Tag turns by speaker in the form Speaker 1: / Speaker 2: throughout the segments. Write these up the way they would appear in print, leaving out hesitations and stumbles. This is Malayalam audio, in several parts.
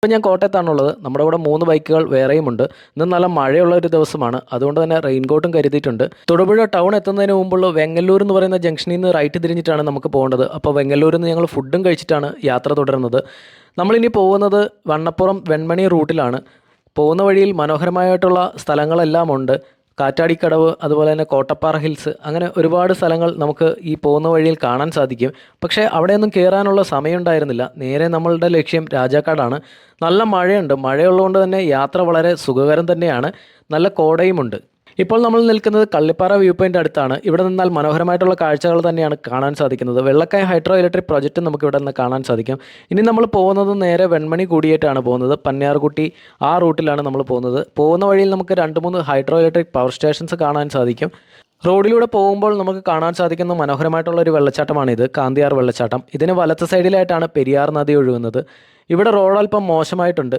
Speaker 1: ഇപ്പം ഞാൻ കോട്ടയത്താണുള്ളത്. നമ്മുടെ ഇവിടെ 3 ബൈക്കുകൾ വേറെയുമുണ്ട്. ഇന്ന് നല്ല മഴയുള്ള ഒരു ദിവസമാണ്. അതുകൊണ്ട് തന്നെ റെയിൻകോട്ടും കരുതിയിട്ടുണ്ട്. തൊടുപുഴ ടൗൺ എത്തുന്നതിന് മുമ്പുള്ള വെങ്ങല്ലൂർ എന്ന് പറയുന്ന ജംഗ്ഷനിൽ നിന്ന് റൈറ്റ് തിരിഞ്ഞിട്ടാണ് നമുക്ക് പോകേണ്ടത്. അപ്പോൾ വെങ്ങല്ലൂരിൽ നിന്ന് ഞങ്ങൾ ഫുഡും കഴിച്ചിട്ടാണ് യാത്ര തുടരുന്നത്. നമ്മളിനി പോകുന്നത് വണ്ണപ്പുറം വെൺമണി റൂട്ടിലാണ്. പോകുന്ന വഴിയിൽ മനോഹരമായിട്ടുള്ള സ്ഥലങ്ങളെല്ലാം ഉണ്ട്. കാറ്റാടിക്കടവ്, അതുപോലെ തന്നെ കോട്ടപ്പാറ ഹിൽസ്, അങ്ങനെ ഒരുപാട് സ്ഥലങ്ങൾ നമുക്ക് ഈ പോകുന്ന വഴിയിൽ കാണാൻ സാധിക്കും. പക്ഷേ അവിടെയൊന്നും കയറാനുള്ള സമയമുണ്ടായിരുന്നില്ല. നേരെ നമ്മളുടെ ലക്ഷ്യം രാജാക്കാടാണ്. നല്ല മഴയുണ്ട്. മഴയുള്ളതുകൊണ്ട് തന്നെ യാത്ര വളരെ സുഖകരം തന്നെയാണ്. നല്ല കോടയുമുണ്ട്. ഇപ്പോൾ നമ്മൾ നിൽക്കുന്നത് കള്ളിപ്പാറ വ്യൂ പോയിൻ്റ് അടുത്താണ്. ഇവിടെ നിന്നാൽ മനോഹരമായിട്ടുള്ള കാഴ്ചകൾ തന്നെയാണ് കാണാൻ സാധിക്കുന്നത്. വെള്ളക്കായ് ഹൈഡ്രോ ഇലക്ട്രിക് പ്രോജക്റ്റ് നമുക്ക് ഇവിടെ നിന്ന് കാണാൻ സാധിക്കും. ഇനി നമ്മൾ പോകുന്നത് നേരെ വെൺമണി കൂടിയിട്ടാണ് പോകുന്നത്. പന്നിയാർകുട്ടി ആ റൂട്ടിലാണ് നമ്മൾ പോകുന്നത്. പോകുന്ന വഴിയിൽ നമുക്ക് 2-3 ഹൈഡ്രോ ഇലക്ട്രിക് പവർ സ്റ്റേഷൻസ് കാണാൻ സാധിക്കും. റോഡിലൂടെ പോകുമ്പോൾ നമുക്ക് കാണാൻ സാധിക്കുന്ന മനോഹരമായിട്ടുള്ള ഒരു വെള്ളച്ചാട്ടമാണിത്, കാന്തിയാർ വെള്ളച്ചാട്ടം. ഇതിന് വലത്ത് സൈഡിലായിട്ടാണ് പെരിയാർ നദി ഒഴുകുന്നത്. ഇവിടെ റോഡ് അല്പം മോശമായിട്ടുണ്ട്,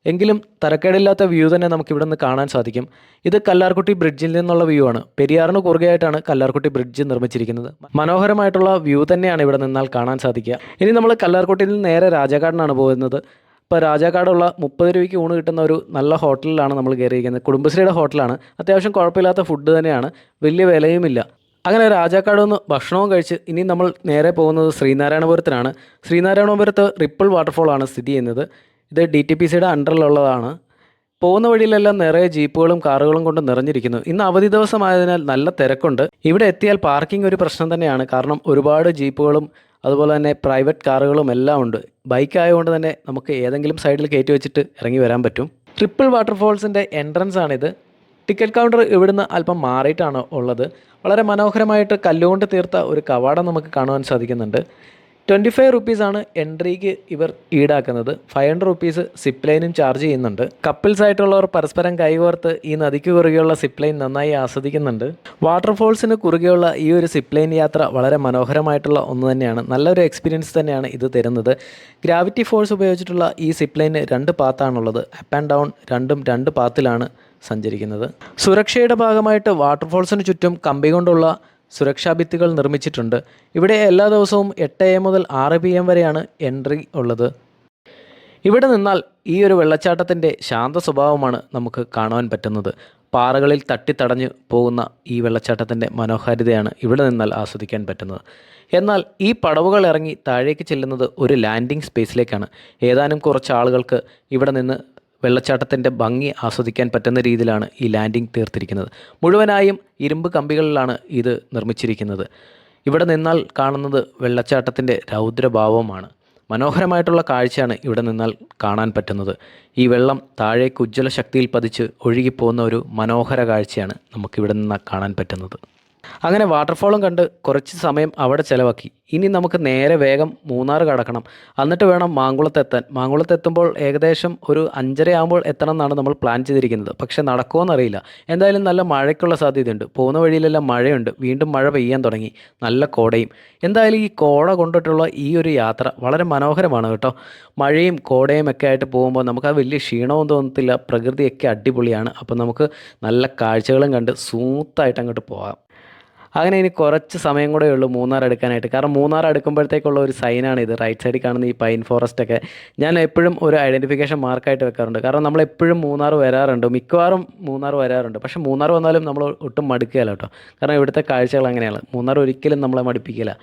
Speaker 1: എങ്കിലും തരക്കേടില്ലാത്ത വ്യൂ തന്നെ നമുക്ക് ഇവിടെ നിന്ന് കാണാൻ സാധിക്കും. ഇത് കല്ലാർകുട്ടി ബ്രിഡ്ജിൽ നിന്നുള്ള വ്യൂ ആണ്. പെരിയാറിന് കുറുകെയായിട്ടാണ് കല്ലാർകുട്ടി ബ്രിഡ്ജ് നിർമ്മിച്ചിരിക്കുന്നത്. മനോഹരമായിട്ടുള്ള വ്യൂ തന്നെയാണ് ഇവിടെ നിന്നാൽ കാണാൻ സാധിക്കുക. ഇനി നമ്മൾ കല്ലാർകുട്ടിയിൽ നിന്ന് നേരെ രാജാക്കാടിനാണ് പോകുന്നത്. ഇപ്പോൾ രാജാക്കാടുള്ള 30 രൂപയ്ക്ക് ഊണ് കിട്ടുന്ന ഒരു നല്ല ഹോട്ടലിലാണ് നമ്മൾ കയറിയിരിക്കുന്നത്. കുടുംബശ്രീയുടെ ഹോട്ടലാണ്. അത്യാവശ്യം കുഴപ്പമില്ലാത്ത ഫുഡ് തന്നെയാണ്, വലിയ വിലയുമില്ല. അങ്ങനെ രാജാക്കാട് നിന്ന് ഭക്ഷണവും കഴിച്ച് ഇനി നമ്മൾ നേരെ പോകുന്നത് ശ്രീനാരായണപുരത്തിനാണ്. ശ്രീനാരായണപുരത്ത് റിപ്പിൾ വാട്ടർഫോളാണ് സ്ഥിതി ചെയ്യുന്നത്. ഇത് DTPCയുടെ അണ്ടറിലുള്ളതാണ്. പോകുന്ന വഴിയിലെല്ലാം നിറയെ ജീപ്പുകളും കാറുകളും കൊണ്ട് നിറഞ്ഞിരിക്കുന്നു. ഇന്ന് അവധി ദിവസമായതിനാൽ നല്ല തിരക്കുണ്ട്. ഇവിടെ എത്തിയാൽ പാർക്കിംഗ് ഒരു പ്രശ്നം തന്നെയാണ്. കാരണം ഒരുപാട് ജീപ്പുകളും അതുപോലെ തന്നെ പ്രൈവറ്റ് കാറുകളും എല്ലാം ഉണ്ട്. ബൈക്ക് ആയതുകൊണ്ട് തന്നെ നമുക്ക് ഏതെങ്കിലും സൈഡിൽ കയറ്റി വെച്ചിട്ട് ഇറങ്ങി വരാൻ പറ്റും. ട്രിപ്പിൾ വാട്ടർഫോൾസിൻ്റെ എൻട്രൻസ് ആണിത്. ടിക്കറ്റ് കൗണ്ടർ ഇവിടുന്ന് അല്പം മാറിയിട്ടാണ് ഉള്ളത്. വളരെ മനോഹരമായിട്ട് കല്ലുകൊണ്ട് തീർത്ത ഒരു കവാടം നമുക്ക് കാണുവാൻ സാധിക്കുന്നുണ്ട്. 25 റുപ്പീസാണ് എൻട്രിക്ക് ഇവർ ഈടാക്കുന്നത്. 500 റുപ്പീസ് സിപ്പ് ലൈനും ചാർജ് ചെയ്യുന്നുണ്ട്. കപ്പിൾസ് ആയിട്ടുള്ളവർ പരസ്പരം കൈകോർത്ത് ഈ നദിക്ക് കുറുകെയുള്ള സിപ്പ് ലൈൻ നന്നായി ആസ്വദിക്കുന്നുണ്ട്. വാട്ടർഫോൾസിന് കുറുകെയുള്ള ഈ ഒരു സിപ്പ് ലൈൻ യാത്ര വളരെ മനോഹരമായിട്ടുള്ള ഒന്ന് തന്നെയാണ്. നല്ലൊരു എക്സ്പീരിയൻസ് തന്നെയാണ് ഇത് തരുന്നത്. ഗ്രാവിറ്റി ഫോഴ്സ് ഉപയോഗിച്ചിട്ടുള്ള ഈ സിപ്പ് ലൈന് 2 പാത്താണുള്ളത്. അപ്പ് ആൻഡ് ഡൗൺ രണ്ടും 2 പാത്തിലാണ് സഞ്ചരിക്കുന്നത്. സുരക്ഷയുടെ ഭാഗമായിട്ട് വാട്ടർഫോൾസിന് ചുറ്റും കമ്പി കൊണ്ടുള്ള സുരക്ഷാ ഭിത്തികൾ നിർമ്മിച്ചിട്ടുണ്ട്. ഇവിടെ എല്ലാ ദിവസവും 8 AM മുതൽ 6 PM വരെയാണ് എൻട്രി ഉള്ളത്. ഇവിടെ നിന്നാൽ ഈ ഒരു വെള്ളച്ചാട്ടത്തിൻ്റെ ശാന്ത സ്വഭാവമാണ് നമുക്ക് കാണുവാൻ പറ്റുന്നത്. പാറകളിൽ തട്ടിത്തടഞ്ഞ് പോകുന്ന ഈ വെള്ളച്ചാട്ടത്തിൻ്റെ മനോഹാരിതയാണ് ഇവിടെ നിന്നാൽ ആസ്വദിക്കാൻ പറ്റുന്നത്. എന്നാൽ ഈ പടവുകൾ ഇറങ്ങി താഴേക്ക് ചെല്ലുന്നത് ഒരു ലാൻഡിംഗ് സ്പേസിലേക്കാണ്. ഏതാനും കുറച്ച് ആളുകൾക്ക് ഇവിടെ നിന്ന് വെള്ളച്ചാട്ടത്തിൻ്റെ ഭംഗി ആസ്വദിക്കാൻ പറ്റുന്ന രീതിയിലാണ് ഈ ലാൻഡിംഗ് തീർത്തിരിക്കുന്നത്. മുഴുവനായും ഇരുമ്പ് കമ്പികളിലാണ് ഇത് നിർമ്മിച്ചിരിക്കുന്നത്. ഇവിടെ നിന്നാൽ കാണുന്നത് വെള്ളച്ചാട്ടത്തിൻ്റെ രൗദ്രഭാവമാണ്. മനോഹരമായിട്ടുള്ള കാഴ്ചയാണ് ഇവിടെ നിന്നാൽ കാണാൻ പറ്റുന്നത്. ഈ വെള്ളം താഴേക്ക് ഉജ്ജ്വല ശക്തിയിൽ പതിച്ച് ഒഴുകിപ്പോകുന്ന ഒരു മനോഹര കാഴ്ചയാണ് നമുക്കിവിടെ നിന്ന് കാണാൻ പറ്റുന്നത്. അങ്ങനെ വാട്ടർഫോളും കണ്ട് കുറച്ച് സമയം അവിടെ ചിലവാക്കി. ഇനി നമുക്ക് നേരെ വേഗം മൂന്നാർ കടക്കണം. എന്നിട്ട് വേണം മാങ്കുളത്തെത്താൻ. മാങ്കുളത്തെത്തുമ്പോൾ ഏകദേശം ഒരു 5:30 ആകുമ്പോൾ എത്തണം എന്നാണ് നമ്മൾ പ്ലാൻ ചെയ്തിരിക്കുന്നത്. പക്ഷേ നടക്കുമോയെന്നറിയില്ല. എന്തായാലും നല്ല മഴയ്ക്കുള്ള സാധ്യതയുണ്ട്. പോകുന്ന വഴിയിലെല്ലാം മഴയുണ്ട്. വീണ്ടും മഴ പെയ്യാൻ തുടങ്ങി. നല്ല കോടയും. എന്തായാലും ഈ കോട കൊണ്ടിട്ടുള്ള ഈ ഒരു യാത്ര വളരെ മനോഹരമാണ് കേട്ടോ. മഴയും കോടയും ഒക്കെ ആയിട്ട് പോകുമ്പോൾ നമുക്ക് അത് വലിയ ക്ഷീണവും തോന്നത്തില്ല. പ്രകൃതിയൊക്കെ അടിപൊളിയാണ്. അപ്പോൾ നമുക്ക് നല്ല കാഴ്ചകളും കണ്ട് സ്മൂത്തായിട്ട് അങ്ങോട്ട് പോകാം. അങ്ങനെ ഇനി കുറച്ച് സമയം കൂടെ ഉള്ളൂ മൂന്നാർ എടുക്കാനായിട്ട്. കാരണം മൂന്നാർ എടുക്കുമ്പോഴത്തേക്കുള്ള ഒരു സൈനാണ് ഇത്. റൈറ്റ് സൈഡിൽ കാണുന്ന ഈ പൈൻ ഫോറസ്റ്റൊക്കെ ഞാൻ എപ്പോഴും ഒരു ഐഡൻറ്റിഫിക്കേഷൻ മാർക്കായിട്ട് വെക്കാറുണ്ട്. കാരണം നമ്മളെപ്പോഴും മൂന്നാർ വരാറുണ്ട്, മിക്കവാറും മൂന്നാർ വരാറുണ്ട്. പക്ഷേ മൂന്നാർ വന്നാലും നമ്മൾ ഒട്ടും മടുക്കുകയില്ല കേട്ടോ. കാരണം ഇവിടുത്തെ കാഴ്ചകൾ അങ്ങനെയാണ്. മൂന്നാർ ഒരിക്കലും നമ്മളെ മടുപ്പിക്കില്ല.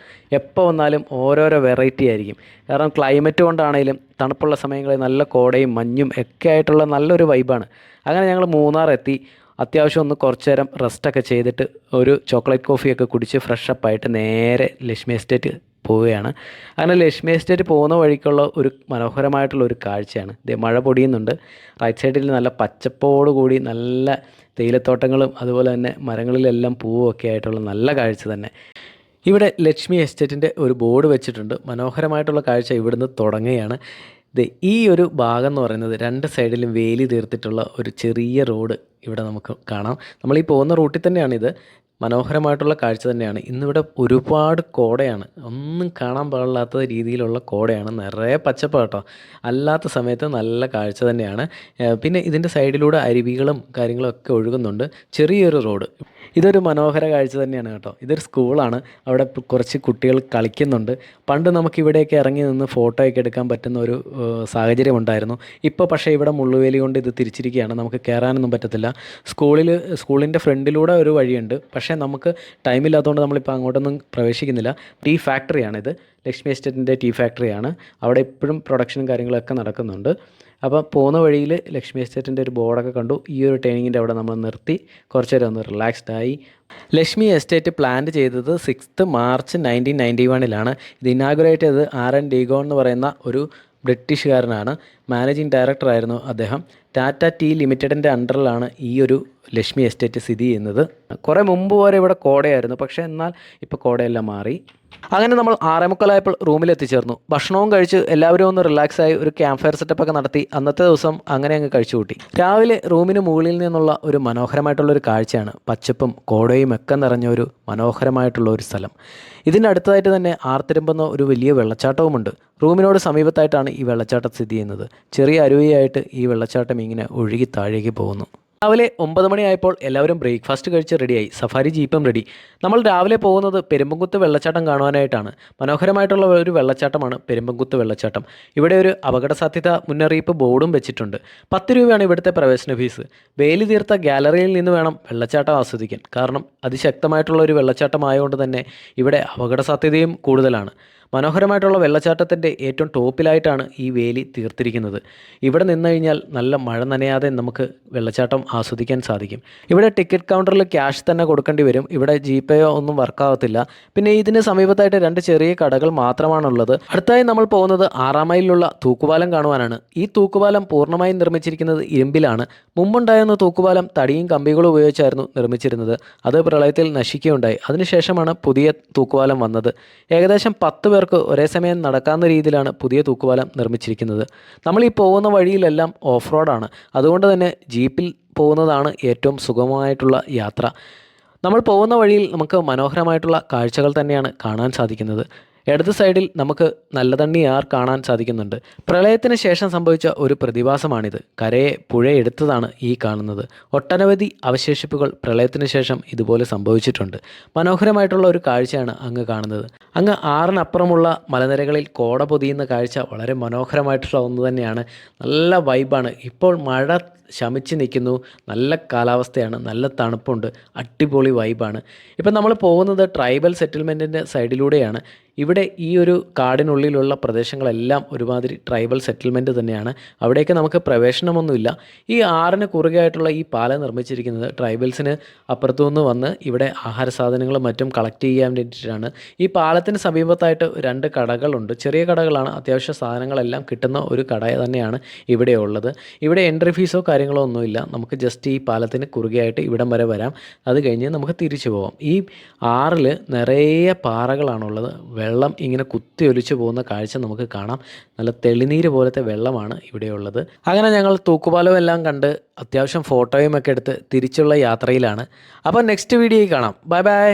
Speaker 1: എപ്പോൾ വന്നാലും ഓരോരോ വെറൈറ്റി ആയിരിക്കും. കാരണം ക്ലൈമറ്റ് കൊണ്ടാണെങ്കിലും തണുപ്പുള്ള സമയങ്ങളിൽ നല്ല കോടയും മഞ്ഞും ഒക്കെ ആയിട്ടുള്ള നല്ലൊരു വൈബാണ്. അങ്ങനെ ഞങ്ങൾ മൂന്നാർ എത്തി. അത്യാവശ്യം ഒന്ന് കുറച്ച് നേരം റെസ്റ്റൊക്കെ ചെയ്തിട്ട് ഒരു ചോക്ലേറ്റ് കോഫിയൊക്കെ കുടിച്ച് ഫ്രഷപ്പായിട്ട് നേരെ ലക്ഷ്മി എസ്റ്റേറ്റ് പോവുകയാണ്. അങ്ങനെ ലക്ഷ്മി എസ്റ്റേറ്റ് പോകുന്ന വഴിക്കുള്ള ഒരു മനോഹരമായിട്ടുള്ള ഒരു കാഴ്ചയാണ്. മഴ പൊടിയുന്നുണ്ട്. റൈറ്റ് സൈഡിൽ നല്ല പച്ചപ്പോട് കൂടി നല്ല തേയിലത്തോട്ടങ്ങളും അതുപോലെ തന്നെ മരങ്ങളിലെല്ലാം പൂവൊക്കെ ആയിട്ടുള്ള നല്ല കാഴ്ച തന്നെ. ഇവിടെ ലക്ഷ്മി എസ്റ്റേറ്റിൻ്റെ ഒരു ബോർഡ് വെച്ചിട്ടുണ്ട്. മനോഹരമായിട്ടുള്ള കാഴ്ച ഇവിടുന്ന് തുടങ്ങുകയാണ്. ഈ ഒരു ഭാഗം എന്ന് പറയുന്നത് 2 സൈഡിലും വേലി തീർത്തിട്ടുള്ള ഒരു ചെറിയ റോഡ് ഇവിടെ നമുക്ക് കാണാം. നമ്മൾ ഈ പോകുന്ന റൂട്ടിൽ തന്നെയാണിത്. മനോഹരമായിട്ടുള്ള കാഴ്ച തന്നെയാണ്. ഇന്നിവിടെ ഒരുപാട് കോടയാണ്. ഒന്നും കാണാൻ പാടില്ലാത്ത രീതിയിലുള്ള കോടയാണ്. നിറയെ പച്ചപ്പാ കേട്ടോ. അല്ലാത്ത സമയത്ത് നല്ല കാഴ്ച തന്നെയാണ്. പിന്നെ ഇതിൻ്റെ സൈഡിലൂടെ അരുവികളും കാര്യങ്ങളും ഒക്കെ ഒഴുകുന്നുണ്ട്. ചെറിയൊരു റോഡ്. ഇതൊരു മനോഹര കാഴ്ച തന്നെയാണ് കേട്ടോ. ഇതൊരു സ്കൂളാണ്. അവിടെ കുറച്ച് കുട്ടികൾ കളിക്കുന്നുണ്ട്. പണ്ട് നമുക്കിവിടെയൊക്കെ ഇറങ്ങി നിന്ന് ഫോട്ടോയൊക്കെ എടുക്കാൻ പറ്റുന്ന ഒരു സാഹചര്യം ഉണ്ടായിരുന്നു. ഇപ്പോൾ പക്ഷേ ഇവിടെ മുള്ളുവേലി കൊണ്ട് ഇത് തിരിച്ചിരിക്കുകയാണ്. നമുക്ക് കയറാനൊന്നും പറ്റത്തില്ല. സ്കൂളിൻ്റെ ഫ്രണ്ടിലൂടെ ഒരു വഴിയുണ്ട്. പക്ഷേ നമുക്ക് ടൈമില്ലാത്തതുകൊണ്ട് നമ്മളിപ്പോൾ അങ്ങോട്ടൊന്നും പ്രവേശിക്കുന്നില്ല. ടീ ഫാക്ടറിയാണിത്. ലക്ഷ്മി എസ്റ്റേറ്റിൻ്റെ ടീ ഫാക്ടറിയാണ്. അവിടെ ഇപ്പോഴും പ്രൊഡക്ഷനും കാര്യങ്ങളൊക്കെ നടക്കുന്നുണ്ട്. അപ്പോൾ പോകുന്ന വഴിയിൽ ലക്ഷ്മി എസ്റ്റേറ്റിൻ്റെ ഒരു ബോർഡൊക്കെ കണ്ടു. ഈ ഒരു ടേണിങ്ങിൻ്റെ അവിടെ നമ്മൾ നിർത്തി കുറച്ച് നേരം ഒന്ന് റിലാക്സ്ഡ് ആയി. ലക്ഷ്മി എസ്റ്റേറ്റ് പ്ലാൻ ചെയ്തത് 6 മാർച്ച് 1991 ഇത് ഇനാഗുറേറ്റ് ചെയ്തത് ആർ.എൻ. ഡീഗോൺ എന്ന് പറയുന്ന ഒരു ബ്രിട്ടീഷുകാരനാണ്. മാനേജിങ് ഡയറക്ടറായിരുന്നു അദ്ദേഹം. ടാറ്റ ടീ ലിമിറ്റഡിൻ്റെ അണ്ടറിലാണ് ഈ ഒരു ലക്ഷ്മി എസ്റ്റേറ്റ് സ്ഥിതി ചെയ്യുന്നത്. കുറേ മുമ്പ് വരെ ഇവിടെ കോടയായിരുന്നു. പക്ഷേ എന്നാൽ ഇപ്പോൾ കോടയെല്ലാം മാറി. അങ്ങനെ നമ്മൾ 6:45 റൂമിൽ എത്തിച്ചേർന്നു. ഭക്ഷണവും കഴിച്ച് എല്ലാവരും ഒന്ന് റിലാക്സായി ഒരു ക്യാമ്പ് ഫയർ സെറ്റപ്പൊക്കെ നടത്തി അന്നത്തെ ദിവസം അങ്ങനെ അങ്ങ് കഴിച്ചു കൂട്ടി. രാവിലെ റൂമിന് മുകളിൽ നിന്നുള്ള ഒരു മനോഹരമായിട്ടുള്ളൊരു കാഴ്ചയാണ്. പച്ചപ്പും കോടയും ഒക്കെ നിറഞ്ഞ ഒരു മനോഹരമായിട്ടുള്ള ഒരു സ്ഥലം. ഇതിൻ്റെ അടുത്തതായിട്ട് തന്നെ ആർത്തിരമ്പുന്ന ഒരു വലിയ വെള്ളച്ചാട്ടവുമുണ്ട്. റൂമിനോട് സമീപത്തായിട്ടാണ് ഈ വെള്ളച്ചാട്ടം സ്ഥിതി ചെയ്യുന്നത്. ചെറിയ അരുവിയായിട്ട് ഈ വെള്ളച്ചാട്ടം ഇങ്ങനെ ഒഴുകി താഴേക്ക് പോകുന്നു. രാവിലെ 9 മണിയായപ്പോൾ എല്ലാവരും ബ്രേക്ക്ഫാസ്റ്റ് കഴിച്ച് റെഡിയായി. സഫാരി ജീപ്പും റെഡി. നമ്മൾ രാവിലെ പോകുന്നത് പെരുമ്പംകുത്ത് വെള്ളച്ചാട്ടം കാണുവാനായിട്ടാണ്. മനോഹരമായിട്ടുള്ള ഒരു വെള്ളച്ചാട്ടമാണ് പെരുമ്പംകുത്ത് വെള്ളച്ചാട്ടം. ഇവിടെ ഒരു അപകട സാധ്യത മുന്നറിയിപ്പ് ബോർഡും വെച്ചിട്ടുണ്ട്. 10 രൂപയാണ് ഇവിടുത്തെ പ്രവേശന ഫീസ്. വേലി തീർത്ത ഗാലറിയിൽ നിന്ന് വേണം വെള്ളച്ചാട്ടം ആസ്വദിക്കാൻ. കാരണം അതിശക്തമായിട്ടുള്ള ഒരു വെള്ളച്ചാട്ടമായതുകൊണ്ട് തന്നെ ഇവിടെ അപകട സാധ്യതയും കൂടുതലാണ്. മനോഹരമായിട്ടുള്ള വെള്ളച്ചാട്ടത്തിൻ്റെ ഏറ്റവും ടോപ്പിലായിട്ടാണ് ഈ വേലി തീർത്തിരിക്കുന്നത്. ഇവിടെ നിന്ന് കഴിഞ്ഞാൽ നല്ല മഴ നനയാതെ നമുക്ക് വെള്ളച്ചാട്ടം ആസ്വദിക്കാൻ സാധിക്കും. ഇവിടെ ടിക്കറ്റ് കൗണ്ടറിൽ ക്യാഷ് തന്നെ കൊടുക്കേണ്ടി വരും. ഇവിടെ ജിപേയോ ഒന്നും വർക്കാവത്തില്ല. പിന്നെ ഇതിന് സമീപത്തായിട്ട് 2 ചെറിയ കടകൾ മാത്രമാണുള്ളത്. അടുത്തായി നമ്മൾ പോകുന്നത് 6 മൈലിലുള്ള തൂക്കുപാലം കാണുവാനാണ്. ഈ തൂക്കുപാലം പൂർണ്ണമായും നിർമ്മിച്ചിരിക്കുന്നത് ഇരുമ്പിലാണ്. മുമ്പുണ്ടായിരുന്ന തൂക്കുപാലം തടിയും കമ്പികളും ഉപയോഗിച്ചായിരുന്നു നിർമ്മിച്ചിരുന്നത്. അത് പ്രളയത്തിൽ നശിക്കുകയുണ്ടായി. അതിനുശേഷമാണ് പുതിയ തൂക്കുപാലം വന്നത്. ഏകദേശം 10 പേർക്ക് ഒരേ സമയം നടക്കാവുന്ന രീതിയിലാണ് പുതിയ തൂക്കുപാലം നിർമ്മിച്ചിരിക്കുന്നത്. നമ്മൾ ഈ പോകുന്ന വഴിയിലെല്ലാം ഓഫ് റോഡാണ്. അതുകൊണ്ട് തന്നെ ജീപ്പിൽ പോകുന്നതാണ് ഏറ്റവും സുഗമമായിട്ടുള്ള യാത്ര. നമ്മൾ പോകുന്ന വഴിയിൽ നമുക്ക് മനോഹരമായിട്ടുള്ള കാഴ്ചകൾ തന്നെയാണ് കാണാൻ സാധിക്കുന്നത്. ഇടത് സൈഡിൽ നമുക്ക് നല്ലതണ്ണിയാർ കാണാൻ സാധിക്കുന്നുണ്ട്. പ്രളയത്തിന് ശേഷം സംഭവിച്ച ഒരു പ്രതിഭാസമാണിത്. കരയെ പുഴയെടുത്തതാണ് ഈ കാണുന്നത്. ഒട്ടനവധി അവശേഷിപ്പുകൾ പ്രളയത്തിന് ശേഷം ഇതുപോലെ സംഭവിച്ചിട്ടുണ്ട്. മനോഹരമായിട്ടുള്ള ഒരു കാഴ്ചയാണ് അങ്ങ് കാണുന്നത്. അങ്ങ് ആറിനപ്പുറമുള്ള മലനിരകളിൽ കോട പൊതിയുന്ന കാഴ്ച വളരെ മനോഹരമായിട്ടുള്ള ഒന്ന് തന്നെയാണ്. നല്ല വൈബാണ്. ഇപ്പോൾ മഴ ശമിച്ച് നിൽക്കുന്നു. നല്ല കാലാവസ്ഥയാണ്. നല്ല തണുപ്പുണ്ട്. അടിപൊളി വൈബാണ്. ഇപ്പം നമ്മൾ പോകുന്നത് ട്രൈബൽ സെറ്റിൽമെൻറ്റിൻ്റെ സൈഡിലൂടെയാണ്. ഇവിടെ ഈ ഒരു കാടിനുള്ളിലുള്ള പ്രദേശങ്ങളെല്ലാം ഒരുമാതിരി ട്രൈബൽ സെറ്റിൽമെൻറ്റ് തന്നെയാണ്. അവിടേക്ക് നമുക്ക് പ്രവേശനമൊന്നുമില്ല. ഈ ആറിന് കുറുകെയായിട്ടുള്ള ഈ പാലം നിർമ്മിച്ചിരിക്കുന്നത് ട്രൈബൽസിന് അപ്പുറത്തുനിന്ന് വന്ന് ഇവിടെ ആഹാര സാധനങ്ങളും മറ്റും കളക്ട് ചെയ്യാൻ വേണ്ടിയിട്ടാണ്. ഈ പാലത്തിന് സമീപത്തായിട്ട് 2 കടകളുണ്ട്. ചെറിയ കടകളാണ്. അത്യാവശ്യ സാധനങ്ങളെല്ലാം കിട്ടുന്ന ഒരു കട തന്നെയാണ് ഇവിടെ ഉള്ളത്. ഇവിടെ എൻട്രി ഫീസോ കാര്യങ്ങളോ ഒന്നുമില്ല. നമുക്ക് ജസ്റ്റ് ഈ പാലത്തിന് കുറുകെയായിട്ട് ഇവിടം വരെ വരാം. അത് കഴിഞ്ഞ് നമുക്ക് തിരിച്ചു പോകാം. ഈ ആറിൽ നിറയെ പാറകളാണുള്ളത്. വെള്ളം ഇങ്ങനെ കുത്തി ഒലിച്ചു പോകുന്ന കാഴ്ച നമുക്ക് കാണാം. നല്ല തെളിനീര് പോലത്തെ വെള്ളമാണ് ഇവിടെയുള്ളത്. അങ്ങനെ ഞങ്ങൾ തൂക്കുപാലം എല്ലാം കണ്ട് അത്യാവശ്യം ഫോട്ടോയും ഒക്കെ എടുത്ത് തിരിച്ചുള്ള യാത്രയിലാണ്. അപ്പോൾ നെക്സ്റ്റ് വീഡിയോയിൽ കാണാം. Bye bye.